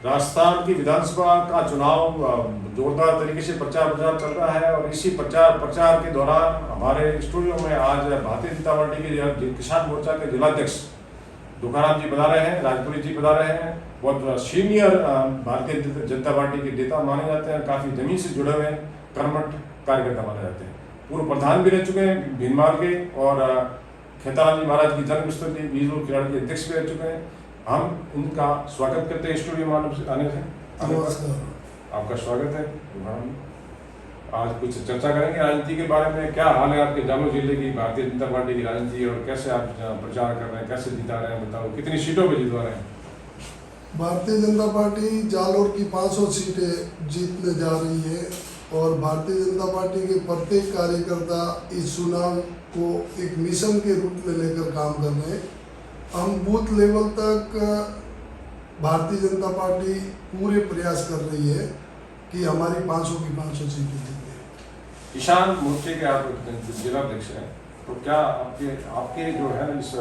राजस्थान की विधानसभा का चुनाव जोरदार तरीके से प्रचार चल रहा है और इसी प्रचार के दौरान हमारे स्टूडियो में आज भारतीय जनता पार्टी के किसान मोर्चा के जिलाध्यक्ष दुकाराम जी बता रहे हैं, राजपुरी जी बता रहे हैं। बहुत सीनियर भारतीय जनता पार्टी के नेता माने जाते हैं, काफ़ी जमीन से जुड़े हुए कर्मठ कार्यकर्ता माने जाते हैं। पूर्व प्रधान भी रह चुके हैं भीनमाल के और खेताराम जी महाराज की जन्मस्थली बीजपुर खिलाड़ी के अध्यक्ष भी रह चुके हैं। हम इनका स्वागत करते हैं स्टूडियो में आने से। आपका स्वागत है। आज कुछ चर्चा करेंगे राजनीति के बारे में। क्या हाल है आपके जालौर जिले की भारतीय जनता पार्टी की राजनीति और कैसे आप प्रचार कर रहे हैं, कैसे जिता रहे हैं, बताओ कितनी सीटों पे जितवा रहे हैं? भारतीय जनता पार्टी जालौर की 500 सीटें जीतने जा रही है और भारतीय जनता पार्टी के प्रत्येक कार्यकर्ता इस चुनाव को एक मिशन के रूप में लेकर काम कर रहे हैं। हम बूथ लेवल तक भारतीय जनता पार्टी पूरे प्रयास कर रही है कि हमारी 500 की 500 सीटें जीते। किसान मोर्चे के आप जिलाध्यक्ष हैं, तो क्या आपके जो है इस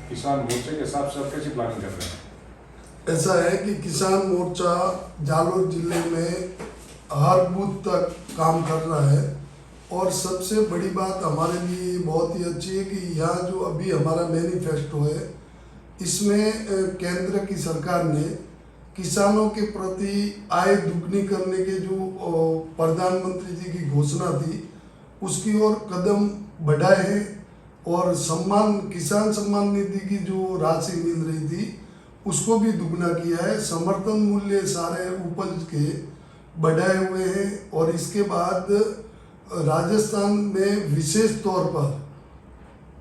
किसान मोर्चे के हिसाब से आप कैसी प्लानिंग कर रहे हैं? ऐसा है कि किसान मोर्चा जालौर जिले में हर बूथ तक काम कर रहा है और सबसे बड़ी बात हमारे लिए बहुत ही अच्छी है कि यहाँ जो अभी हमारा मैनिफेस्टो है, इसमें केंद्र की सरकार ने किसानों के प्रति आय दुगनी करने के जो प्रधानमंत्री जी की घोषणा थी, उसकी ओर कदम बढ़ाए हैं और किसान सम्मान निधि की जो राशि मिल रही थी उसको भी दुगना किया है। समर्थन मूल्य सारे उपज के बढ़ाए हुए हैं और इसके बाद राजस्थान में विशेष तौर पर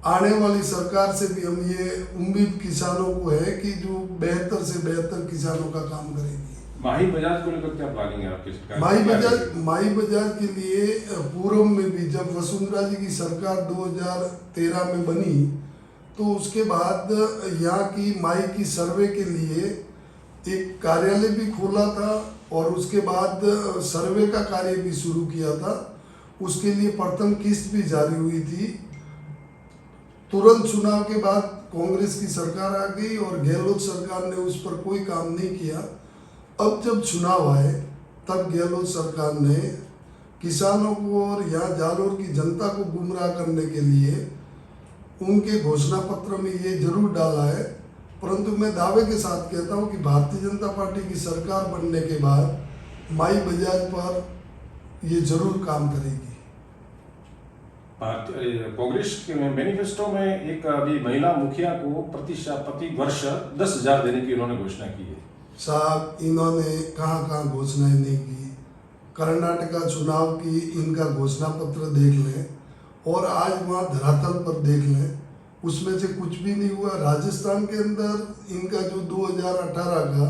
आने वाली सरकार से भी हम ये उम्मीद किसानों को है कि जो बेहतर से बेहतर किसानों का काम करेगी। माही बजाज को लेकर क्या प्लानिंग है आपकी सरकार? माही बजाज के लिए पूर्व में भी जब वसुंधरा जी की सरकार 2013 में बनी तो उसके बाद यहाँ की माही की सर्वे के लिए एक कार्यालय भी खोला था और उसके बाद सर्वे का कार्य भी शुरू किया था। उसके लिए प्रथम किस्त भी जारी हुई थी। तुरंत चुनाव के बाद कांग्रेस की सरकार आ गई और गहलोत सरकार ने उस पर कोई काम नहीं किया। अब जब चुनाव आए तब गहलोत सरकार ने किसानों को और यहाँ जालौर की जनता को गुमराह करने के लिए उनके घोषणा पत्र में ये जरूर डाला है, परंतु मैं दावे के साथ कहता हूँ कि भारतीय जनता पार्टी की सरकार बनने के बाद माही बजाज पर ये जरूर काम करेगी। कांग्रेस के मैनिफेस्टो में एक अभी महिला मुखिया को प्रति वर्ष 10,000 देने की उन्होंने घोषणा की है। साहब, इन्होंने कहाँ घोषणाएं नहीं की। कर्नाटका चुनाव की इनका घोषणा पत्र देख लें और आज वहाँ धरातल पर देख लें, उसमें से कुछ भी नहीं हुआ। राजस्थान के अंदर इनका जो 2018 का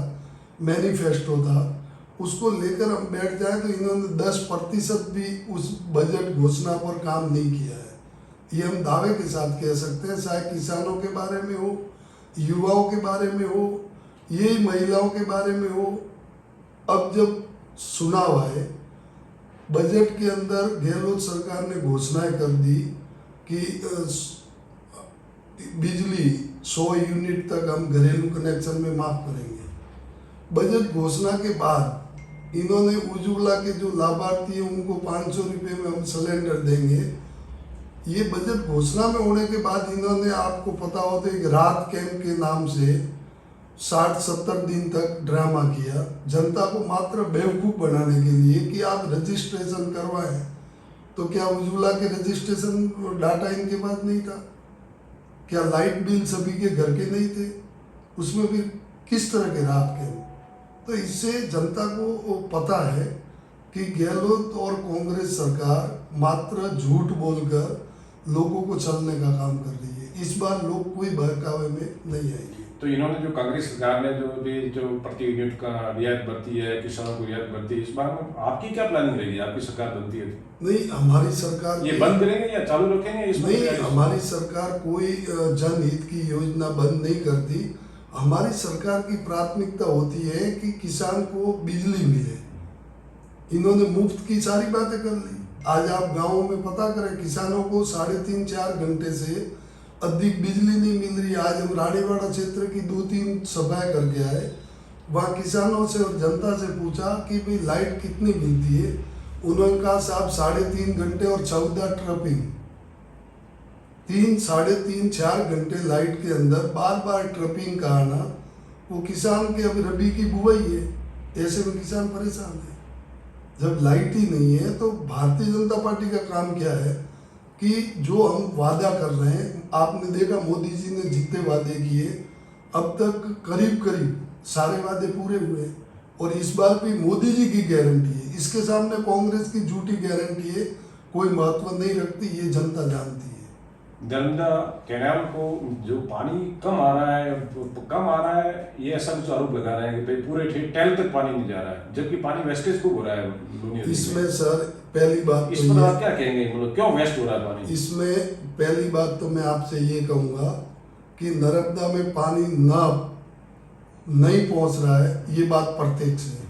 मैनिफेस्टो था उसको लेकर हम बैठ जाए तो इन्होंने 10% भी उस बजट घोषणा पर काम नहीं किया है। ये हम दावे के साथ कह सकते हैं, चाहे किसानों के बारे में हो, युवाओं के बारे में हो, ये महिलाओं के बारे में हो। अब जब चुनाव आए, बजट के अंदर गहलोत सरकार ने घोषणाएं कर दी कि बिजली 100 यूनिट तक हम घरेलू कनेक्शन में माफ करेंगे। बजट घोषणा के बाद इन्होंने उज्ज्वला के जो लाभार्थी हैं उनको 500 रुपये में हम सिलेंडर देंगे। ये बजट घोषणा में होने के बाद इन्होंने, आपको पता हो तो, एक राहत कैंप के नाम से 60-70 दिन तक ड्रामा किया जनता को मात्र बेवकूफ़ बनाने के लिए कि आप रजिस्ट्रेशन करवाएं। तो क्या उज्ज्वला के रजिस्ट्रेशन डाटा इनके पास नहीं था? क्या लाइट बिल सभी के घर के नहीं थे? उसमें भी किस तरह के राहत कैंप? तो इससे जनता को पता है कि गहलोत और कांग्रेस सरकार मात्र झूठ बोलकर लोगों को चलने का काम कर रही है। इस बार लोग कोई बहकावे में नहीं आएंगे। तो इन्होंने जो कांग्रेस सरकार ने जो प्रति यूनिट का रियायत बरती है, किसानों को रियायत बरती है, इस बार में आपकी क्या प्लानिंग रहेगी? आपकी सरकार बनती है नहीं, हमारी सरकार ये बंद करेंगे या चालू रखेंगे? नहीं, हमारी सरकार कोई जनहित की योजना बंद नहीं करती। हमारी सरकार की प्राथमिकता होती है कि किसान को बिजली मिले। इन्होंने मुफ्त की सारी बातें कर ली। आज आप गाँव में पता करें, किसानों को 3.5-4 घंटे से अधिक बिजली नहीं मिल रही। आज हम रानीवाड़ा क्षेत्र की 2-3 सभाएं करके आए वहाँ किसानों से और जनता से पूछा कि भाई लाइट कितनी मिलती है। उन्होंने कहा साहब 3.5 घंटे और 14 ट्रपिंग, 3, 3.5, 4 घंटे लाइट के अंदर बार बार ट्रपिंग का आना। वो किसान के अब रबी की बुआई है, ऐसे में किसान परेशान है। जब लाइट ही नहीं है तो भारतीय जनता पार्टी का काम क्या है कि जो हम वादा कर रहे हैं, आपने देखा मोदी जी ने जितने वादे किए अब तक करीब करीब सारे वादे पूरे हुए, और इस बार भी मोदी जी की गारंटी है। इसके सामने कांग्रेस की झूठी गारंटी है, कोई महत्व नहीं रखती, ये जनता जानती है। नर्मदा कैनाल को जो पानी कम आ रहा है, ये ऐसा कुछ आरोप लगा रहे हैं कि भाई पूरे टैल तक पानी नहीं जा रहा है, जबकि पानी वेस्टेज खूब हो रहा है दुनिया में। इसमें सर पहली बात इस पर आप क्या कहेंगे, मतलब क्यों वेस्ट हो रहा है पानी? इसमें पहली बात तो मैं आपसे ये कहूँगा कि नर्मदा में पानी नहीं पहुँच रहा है, ये बात प्रत्यक्ष है।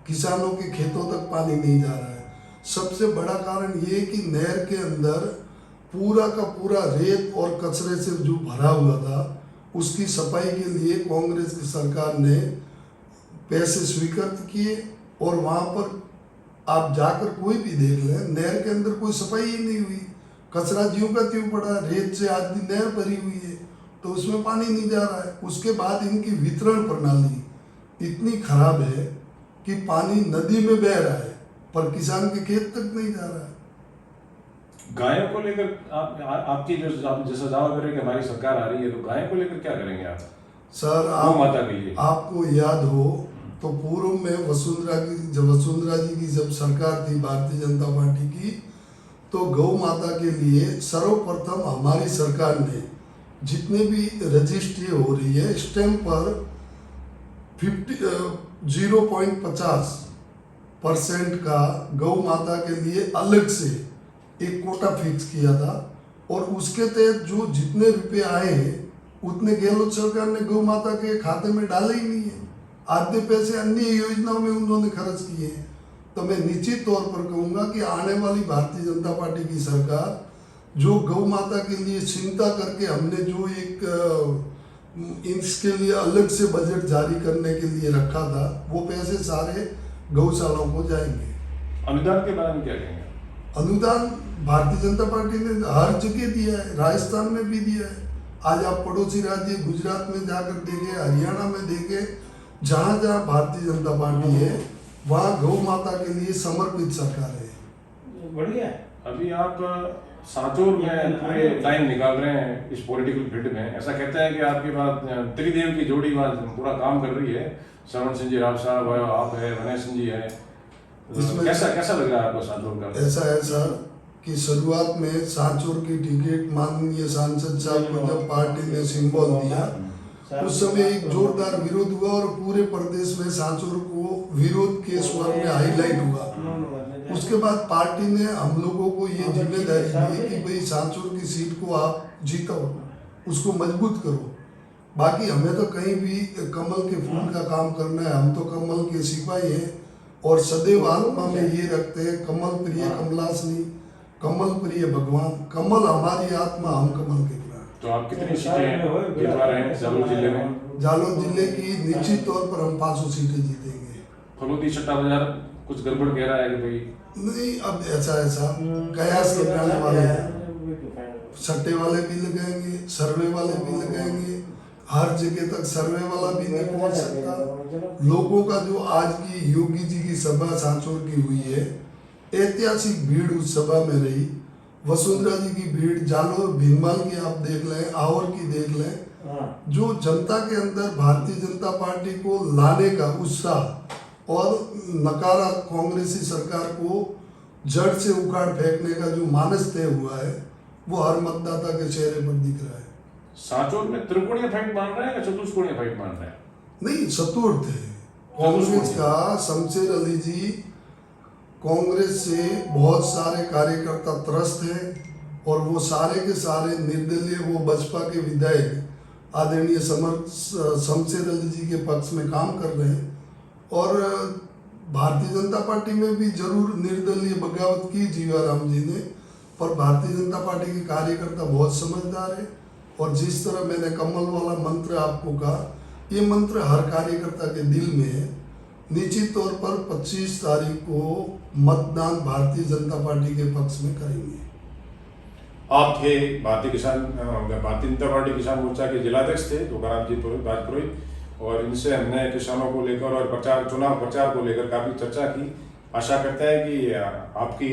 किसानों के खेतों तक पानी नहीं जा रहा है। सबसे बड़ा कारण ये कि नहर के अंदर पूरा का पूरा रेत और कचरे से जो भरा हुआ था, उसकी सफाई के लिए कांग्रेस की सरकार ने पैसे स्वीकृत किए, और वहाँ पर आप जाकर कोई भी देख लें, नहर के अंदर कोई सफाई ही नहीं हुई, कचरा ज्यों का त्यों पड़ा, रेत से आज भी नहर भरी हुई है, तो उसमें पानी नहीं जा रहा है। उसके बाद इनकी वितरण प्रणाली इतनी खराब है कि पानी नदी में बह रहा है पर किसान के खेत तक नहीं जा रहा है। गायों को लेकर आपकी जैसा दावा करें कि हमारी सरकार आ रही है, तो गायों को लेकर क्या करेंगे आप सर? माता के लिए आपको याद हो तो पूर्व में वसुंधरा जी की जब सरकार थी भारतीय जनता पार्टी की, तो गौ माता के लिए सर्वप्रथम हमारी सरकार ने जितने भी रजिस्ट्री हो रही है स्टैम्प पर 0.50% का गौ माता के लिए अलग से एक कोटा फिक्स किया था, और उसके तहत जो जितने रुपए आए हैं उतने गहलोत सरकार ने गौ माता के खाते में डाले ही नहीं है। आधे पैसे अन्य योजनाओं में उन्होंने खर्च किए हैं। तो मैं निश्चित तौर पर कहूँगा कि आने वाली भारतीय जनता पार्टी की सरकार जो गौ माता के लिए चिंता करके हमने जो एक इसके लिए अलग से बजट जारी करने के लिए रखा था, वो पैसे सारे गौशालाओं को जाएंगे। अनुदान के बारे में क्या कहेंगे? अनुदान भारतीय जनता पार्टी ने हर जगह दिया है, राजस्थान में भी दिया है। आज आप पड़ोसी राज्य गुजरात में जाकर देखें, हरियाणा में देखें, जहाँ जहाँ भारतीय जनता पार्टी है वहाँ गौ माता के लिए समर्पित सरकार है। बढ़िया। अभी आप सांचौर में पूरे टाइम निकाल रहे हैं इस पॉलिटिकल फील्ड में। ऐसा कहते हैं कि आपके पास त्रिदेव की जोड़ी वहाँ पूरा काम कर रही है, श्रवण सिंह जी राव साहब, आप है, विनय सिंह जी है। कैसा लग रहा है आपको सांचौर का? ऐसा है सर कि शुरुआत में सांचौर की टिकट माननीय सांसद साहब को जब पार्टी ने सिंबल दिया, उस समय एक जोरदार विरोध हुआ और पूरे प्रदेश में सांचौर को विरोध के स्वर में हाईलाइट हुआ। उसके बाद पार्टी ने हम लोगों को ये जिम्मेदारी दी कि भाई सांचौर की सीट को आप जीतो, उसको मजबूत करो। बाकी हमें तो कहीं भी कमल के फूल का काम करना है, हम तो कमल के सिपाही हैं और सदैव आत्मा में ये रखते हैं कमल प्रिय कमलासनी, कमल प्रिय भगवान, कमल हमारी आत्मा, हम कमल के प्राण। तो आप कितनी सीटें जितवा रहे हैं जालोर जिले में? जालोर जिले की निश्चित तौर पर हम 500 सीटें जीतेंगे। फलोदी सट्टा बाजार कुछ गड़बड़ कह रहा है कि भाई नहीं, अब ऐसा कयास लगाने वाले हैं, सट्टे वाले भी लगाएंगे, सर्वे वाले भी लगाएंगे, हर जगह तक सर्वे वाला भी नहीं पहुंच सकता। लोगों का जो आज की योगी जी की सभा सांचौर की हुई है, ऐतिहासिक भीड़ उस सभा में रही। वसुंधरा जी की भीड़, जालोर भीनमाल की आप देख लें, आवर की देख लें, जो जनता के अंदर भारतीय जनता पार्टी को लाने का उत्साह और नकारा कांग्रेसी सरकार को जड़ से उखाड़ फेंकने का जो मानस तय हुआ है, वो हर मतदाता के चेहरे पर दिख रहा है। सांचौर में त्रिकोणीय फाइट मान रहे हैं या चतुष्कोणीय फाइट मान रहे हैं? नहीं, चतुर्थ है। कांग्रेस का शमशेर अली जी, कांग्रेस से बहुत सारे कार्यकर्ता त्रस्त हैं और वो सारे के सारे निर्दलीय, वो बसपा के विधायक आदरणीय शमशेर अली जी के पक्ष में काम कर रहे हैं। और भारतीय जनता पार्टी में भी जरूर निर्दलीय बगावत की जीवाराम जी ने, पर भारतीय जनता पार्टी के कार्यकर्ता बहुत समझदार है। और जिस तरह मैंने कमल वाला मंत्र आपको कहा ये मंत्र हर कार्यकर्ता के दिल में है। निश्चित तौर पर 25 तारीख को मतदान भारतीय जनता पार्टी के पक्ष में करेंगे। आप थे भारतीय जनता पार्टी किसान मोर्चा के जिलाध्यक्ष थे तुकाराम जी राजपुरोहित, और इनसे हमने किसानों को लेकर और चुनाव प्रचार को लेकर काफ़ी चर्चा की। आशा करते हैं कि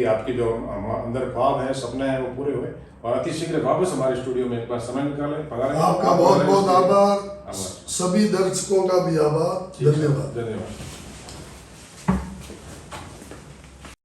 आपकी जो अंदर ख्वाब है, सपने हैं, वो पूरे हुए और अति शीघ्र वापस हमारे स्टूडियो में एक बार समय निकालें। आपका बहुत बहुत आभार, सभी दर्शकों का भी आभार, धन्यवाद। धन्यवाद।